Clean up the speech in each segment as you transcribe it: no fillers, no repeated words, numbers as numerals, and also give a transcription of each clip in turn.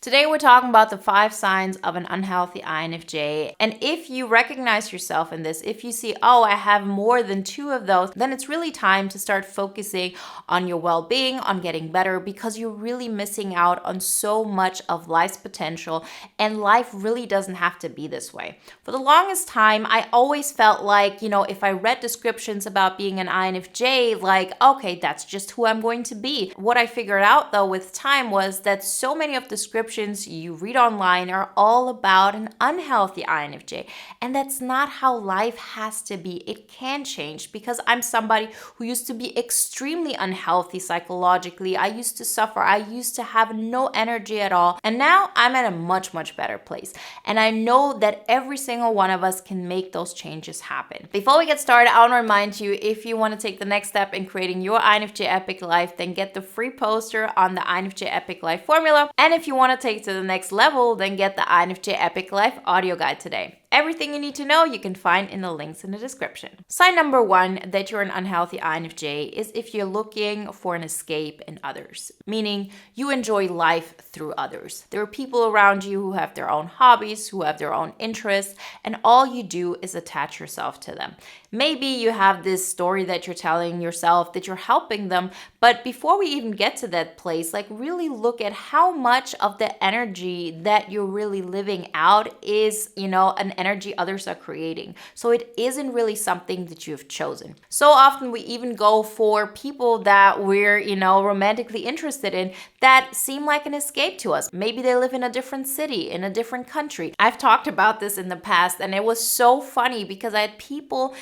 Today we're talking about the 5 signs of an unhealthy INFJ. And if you recognize yourself in this, if you see, oh, I have more than 2 of those, then it's really time to start focusing on your well-being, on getting better, because you're really missing out on so much of life's potential. And life really doesn't have to be this way. For the longest time, I always felt like, if I read descriptions about being an INFJ, like, okay, that's just who I'm going to be. What I figured out though with time was that so many of the descriptions you read online are all about an unhealthy INFJ. And that's not how life has to be. It can change because I'm somebody who used to be extremely unhealthy psychologically. I used to suffer. I used to have no energy at all. And now I'm at a much, much better place. And I know that every single one of us can make those changes happen. Before we get started, I want to remind you, if you want to take the next step in creating your INFJ Epic Life, then get the free poster on the INFJ Epic Life formula. And if you want to take to the next level, then get the INFJ Epic Life audio guide today. Everything you need to know you can find in the links in the description. Sign number 1 that you're an unhealthy INFJ is if you're looking for an escape in others, meaning you enjoy life through others. There are people around you who have their own hobbies, who have their own interests, and all you do is attach yourself to them. Maybe you have this story that you're telling yourself that you're helping them, but before we even get to that place, really look at how much of the energy that you're really living out is, an energy others are creating. So it isn't really something that you've chosen. So often we even go for people that we're, romantically interested in that seem like an escape to us. Maybe they live in a different city, in a different country. I've talked about this in the past and it was so funny because I had people,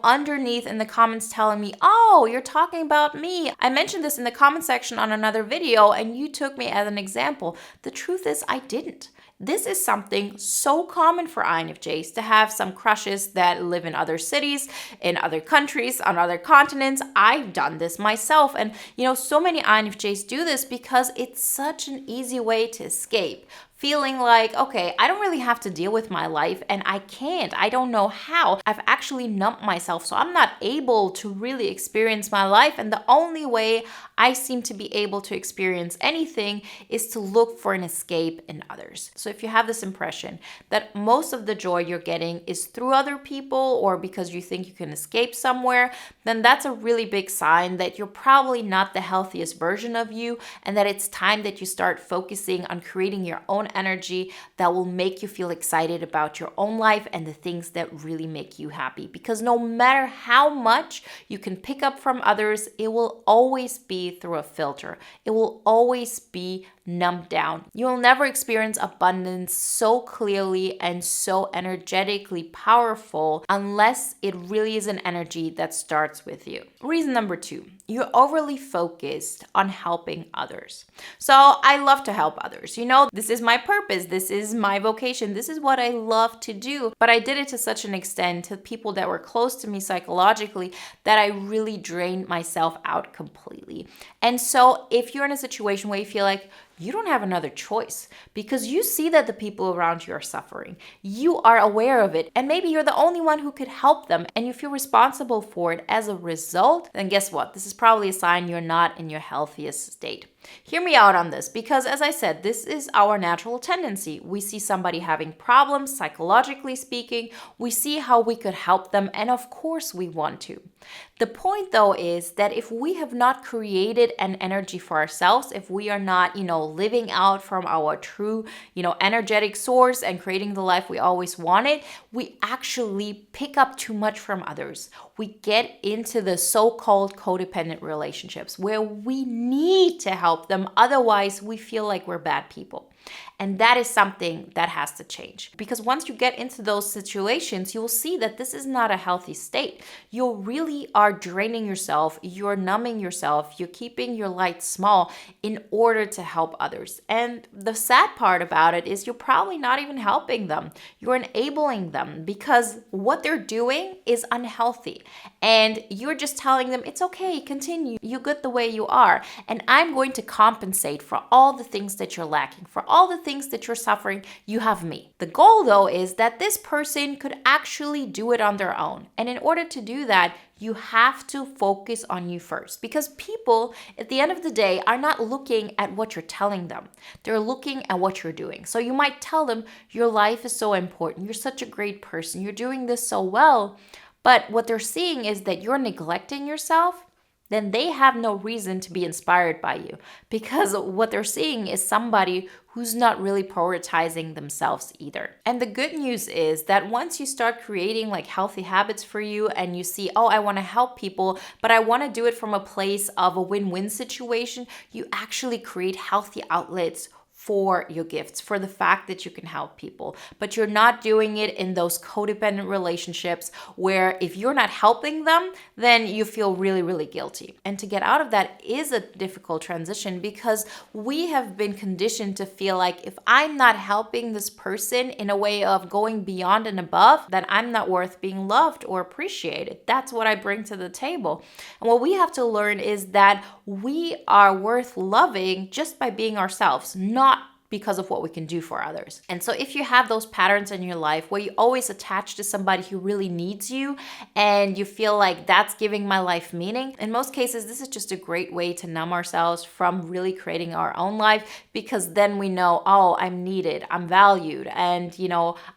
underneath in the comments telling me, oh, you're talking about me. I mentioned this in the comment section on another video and you took me as an example. The truth is I didn't. This is something so common for INFJs to have some crushes that live in other cities, in other countries, on other continents. I've done this myself. And, so many INFJs do this because it's such an easy way to escape. Feeling like, okay, I don't really have to deal with my life and I can't. I don't know how. I've actually numbed myself, so I'm not able to really experience my life. And the only way I seem to be able to experience anything is to look for an escape in others. So if you have this impression that most of the joy you're getting is through other people or because you think you can escape somewhere, then that's a really big sign that you're probably not the healthiest version of you and that it's time that you start focusing on creating your own energy that will make you feel excited about your own life and the things that really make you happy. Because no matter how much you can pick up from others, it will always be through a filter. It will always be numbed down. You will never experience abundance so clearly and so energetically powerful unless it really is an energy that starts with you. Reason number 2, you're overly focused on helping others. So I love to help others. This is my purpose. This is my vocation. This is what I love to do. But I did it to such an extent to people that were close to me psychologically that I really drained myself out completely. And so if you're in a situation where you feel like you don't have another choice because you see that the people around you are suffering. You are aware of it and maybe you're the only one who could help them and you feel responsible for it as a result, then guess what? This is probably a sign you're not in your healthiest state. Hear me out on this because as I said, this is our natural tendency. We see somebody having problems, psychologically speaking. We see how we could help them and of course we want to. The point though is that if we have not created an energy for ourselves, if we are not, living out from our true, energetic source and creating the life we always wanted, we actually pick up too much from others. We get into the so-called codependent relationships where we need to help them. Otherwise, we feel like we're bad people. And that is something that has to change. Because once you get into those situations, you'll see that this is not a healthy state. You really are draining yourself. You're numbing yourself. You're keeping your light small in order to help others. And the sad part about it is you're probably not even helping them. You're enabling them because what they're doing is unhealthy. And you're just telling them, it's okay, continue. You're good the way you are. And I'm going to to compensate for all the things that you're lacking, for all the things that you're suffering, you have me. The goal, though, is that this person could actually do it on their own. And in order to do that, you have to focus on you first, because people at the end of the day are not looking at what you're telling them. They're looking at what you're doing. So you might tell them your life is so important. You're such a great person. You're doing this so well. But what they're seeing is that you're neglecting yourself. Then they have no reason to be inspired by you, because what they're seeing is somebody who's not really prioritizing themselves either. And the good news is that once you start creating like healthy habits for you and you see, oh, I want to help people, but I want to do it from a place of a win-win situation, you actually create healthy outlets for your gifts, for the fact that you can help people. But you're not doing it in those codependent relationships where if you're not helping them, then you feel really, really guilty. And to get out of that is a difficult transition, because we have been conditioned to feel like if I'm not helping this person in a way of going beyond and above, then I'm not worth being loved or appreciated. That's what I bring to the table. And what we have to learn is that we are worth loving just by being ourselves, not because of what we can do for others. And so if you have those patterns in your life where you always attach to somebody who really needs you and you feel like that's giving my life meaning, in most cases, this is just a great way to numb ourselves from really creating our own life, because then we know, oh, I'm needed, I'm valued, and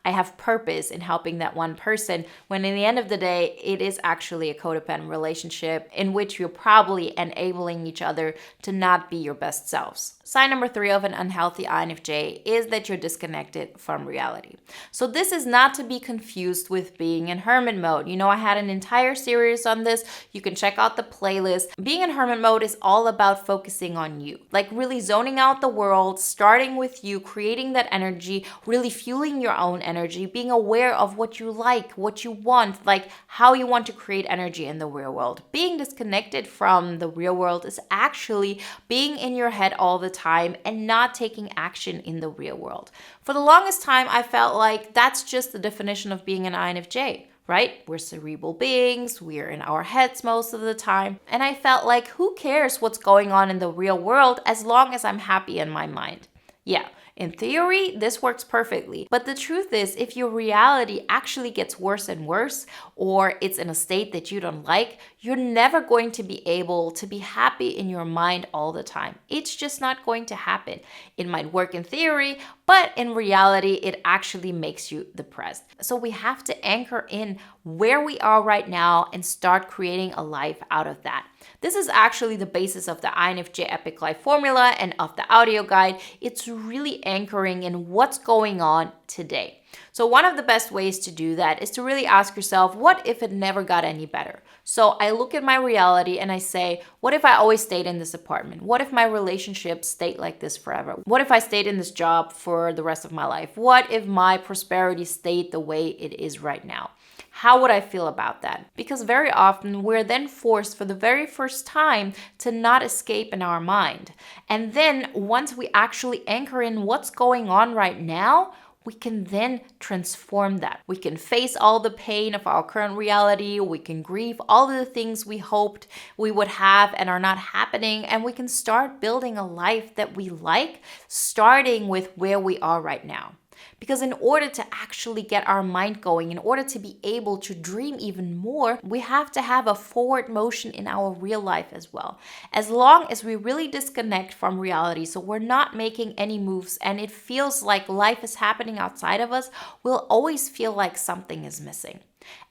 I have purpose in helping that one person, when in the end of the day, it is actually a codependent relationship in which you're probably enabling each other to not be your best selves. Sign number 3 of an unhealthy INFJ is that you're disconnected from reality. So this is not to be confused with being in hermit mode. I had an entire series on this. You can check out the playlist. Being in hermit mode is all about focusing on you, like really zoning out the world, starting with you, creating that energy, really fueling your own energy, being aware of what you like, what you want, like how you want to create energy in the real world. Being disconnected from the real world is actually being in your head all the time and not taking action in the real world. For the longest time, I felt like that's just the definition of being an INFJ, right? We're cerebral beings, we're in our heads most of the time. And I felt like, who cares what's going on in the real world as long as I'm happy in my mind? Yeah. In theory, this works perfectly. But the truth is, if your reality actually gets worse and worse, or it's in a state that you don't like, you're never going to be able to be happy in your mind all the time. It's just not going to happen. It might work in theory, but in reality, it actually makes you depressed. So we have to anchor in where we are right now and start creating a life out of that. This is actually the basis of the INFJ Epic Life Formula and of the audio guide. It's really anchoring in what's going on today. So one of the best ways to do that is to really ask yourself, what if it never got any better? So I look at my reality and I say, what if I always stayed in this apartment? What if my relationship stayed like this forever? What if I stayed in this job for the rest of my life? What if my prosperity stayed the way it is right now? How would I feel about that? Because very often we're then forced for the very first time to not escape in our mind. And then once we actually anchor in what's going on right now, we can then transform that. We can face all the pain of our current reality. We can grieve all of the things we hoped we would have and are not happening. And we can start building a life that we like, starting with where we are right now. Because in order to actually get our mind going, in order to be able to dream even more, we have to have a forward motion in our real life as well. As long as we really disconnect from reality, so we're not making any moves and it feels like life is happening outside of us, we'll always feel like something is missing.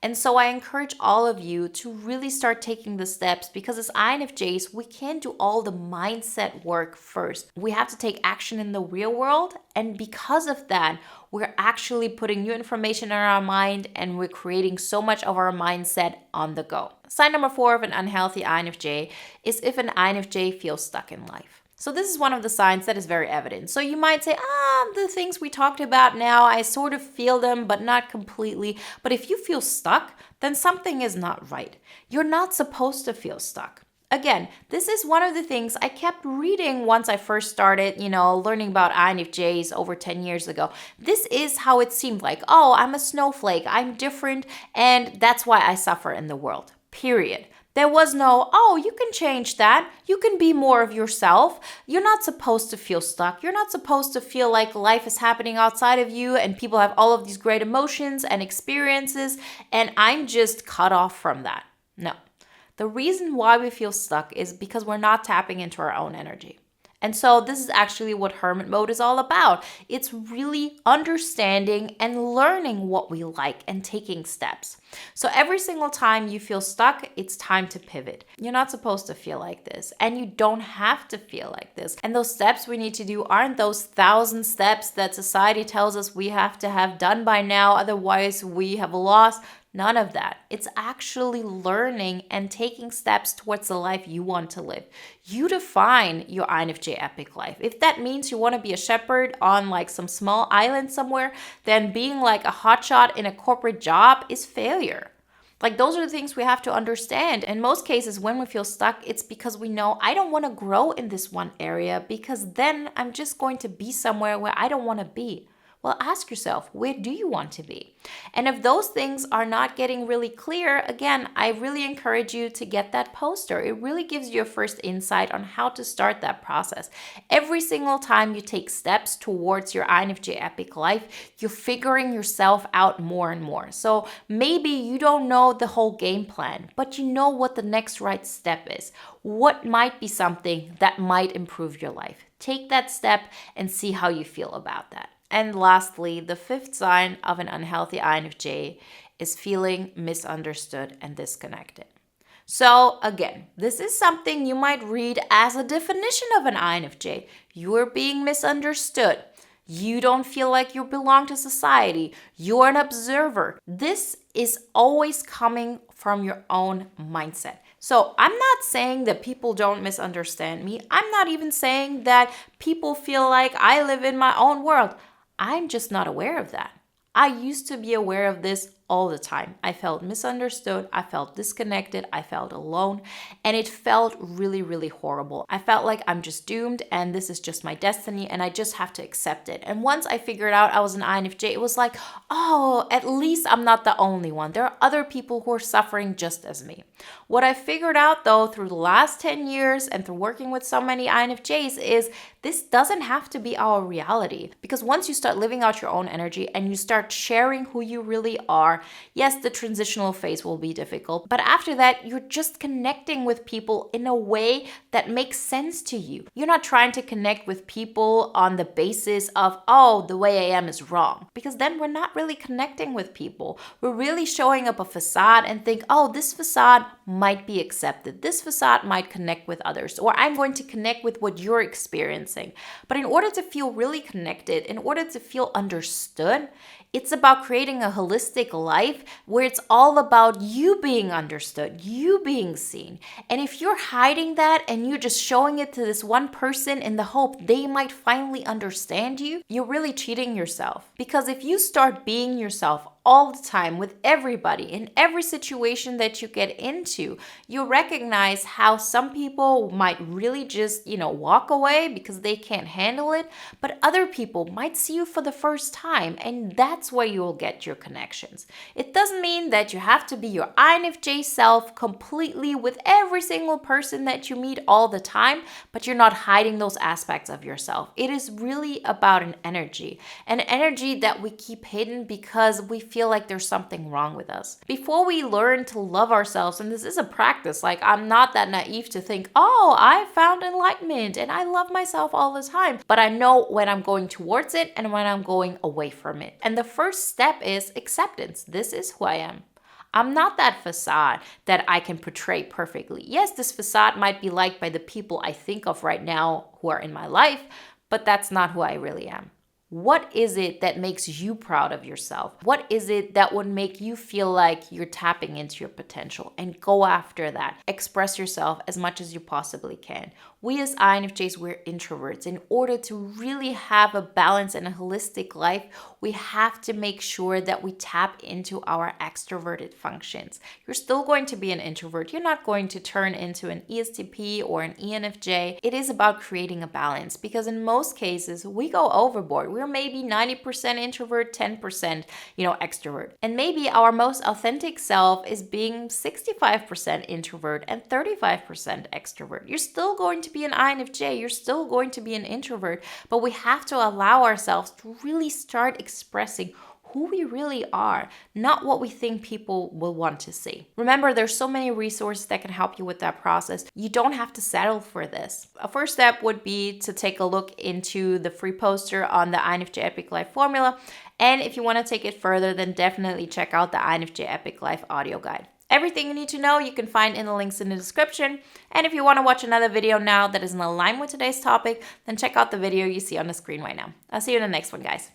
And so I encourage all of you to really start taking the steps, because as INFJs, we can't do all the mindset work first. We have to take action in the real world. And because of that, we're actually putting new information in our mind and we're creating so much of our mindset on the go. Sign number 4 of an unhealthy INFJ is if an INFJ feels stuck in life. So this is one of the signs that is very evident. So you might say, the things we talked about now, I sort of feel them, but not completely. But if you feel stuck, then something is not right. You're not supposed to feel stuck. Again, this is one of the things I kept reading once I first started, learning about INFJs over 10 years ago. This is how it seemed like, I'm a snowflake, I'm different, and that's why I suffer in the world, period. There was no, oh, you can change that. You can be more of yourself. You're not supposed to feel stuck. You're not supposed to feel like life is happening outside of you and people have all of these great emotions and experiences, and I'm just cut off from that. No. The reason why we feel stuck is because we're not tapping into our own energy. And so this is actually what hermit mode is all about. It's really understanding and learning what we like and taking steps. So every single time you feel stuck, it's time to pivot. You're not supposed to feel like this, and you don't have to feel like this. And those steps we need to do aren't those 1,000 steps that society tells us we have to have done by now, otherwise we have lost. None of that. It's actually learning and taking steps towards the life you want to live. You define your INFJ epic life. If that means you want to be a shepherd on like some small island somewhere, then being like a hotshot in a corporate job is failure. Like those are the things we have to understand. In most cases, when we feel stuck, it's because we know I don't want to grow in this one area because then I'm just going to be somewhere where I don't want to be. Well, ask yourself, where do you want to be? And if those things are not getting really clear, again, I really encourage you to get that poster. It really gives you a first insight on how to start that process. Every single time you take steps towards your INFJ epic life, you're figuring yourself out more and more. So maybe you don't know the whole game plan, but you know what the next right step is. What might be something that might improve your life? Take that step and see how you feel about that. And lastly, the fifth sign of an unhealthy INFJ is feeling misunderstood and disconnected. So again, this is something you might read as a definition of an INFJ. You're being misunderstood. You don't feel like you belong to society. You're an observer. This is always coming from your own mindset. So I'm not saying that people don't misunderstand me. I'm not even saying that people feel like I live in my own world. I'm just not aware of that. I used to be aware of this all the time. I felt misunderstood. I felt disconnected. I felt alone. And it felt really, really horrible. I felt like I'm just doomed and this is just my destiny and I just have to accept it. And once I figured out I was an INFJ, it was like, oh, at least I'm not the only one. There are other people who are suffering just as me. What I figured out though through the last 10 years and through working with so many INFJs is this doesn't have to be our reality. Because once you start living out your own energy and you start sharing who you really are, yes, the transitional phase will be difficult, but after that, you're just connecting with people in a way that makes sense to you. You're not trying to connect with people on the basis of, oh, the way I am is wrong, because then we're not really connecting with people. We're really showing up a facade and think, oh, this facade might be accepted. This facade might connect with others, or I'm going to connect with what you're experiencing. But in order to feel really connected, in order to feel understood, it's about creating a holistic life where it's all about you being understood, you being seen. And if you're hiding that and you're just showing it to this one person in the hope they might finally understand you, you're really cheating yourself. Because if you start being yourself all the time with everybody in every situation that you get into, you recognize how some people might really just, walk away because they can't handle it, but other people might see you for the first time, and that's where you will get your connections. It doesn't mean that you have to be your INFJ self completely with every single person that you meet all the time, but you're not hiding those aspects of yourself. It is really about an energy that we keep hidden because we feel like there's something wrong with us. Before we learn to love ourselves, and this is a practice, like I'm not that naive to think, oh, I found enlightenment and I love myself all the time, but I know when I'm going towards it and when I'm going away from it. And the first step is acceptance. This is who I am. I'm not that facade that I can portray perfectly. Yes, this facade might be liked by the people I think of right now who are in my life, but that's not who I really am. What is it that makes you proud of yourself? What is it that would make you feel like you're tapping into your potential? And go after that. Express yourself as much as you possibly can. We as INFJs, we're introverts. In order to really have a balance and a holistic life, we have to make sure that we tap into our extroverted functions. You're still going to be an introvert. You're not going to turn into an ESTP or an ENFJ. It is about creating a balance, because in most cases, we go overboard. We're maybe 90% introvert, 10%, extrovert. And maybe our most authentic self is being 65% introvert and 35% extrovert. You're still going to be an INFJ, you're still going to be an introvert, but we have to allow ourselves to really start expressing who we really are, not what we think people will want to see. Remember, there's so many resources that can help you with that process. You don't have to settle for this. A first step would be to take a look into the free poster on the INFJ Epic Life formula. And if you want to take it further, then definitely check out the INFJ Epic Life audio guide. Everything you need to know you can find in the links in the description. And if you want to watch another video now that is in line with today's topic, then check out the video you see on the screen right now. I'll see you in the next one, guys.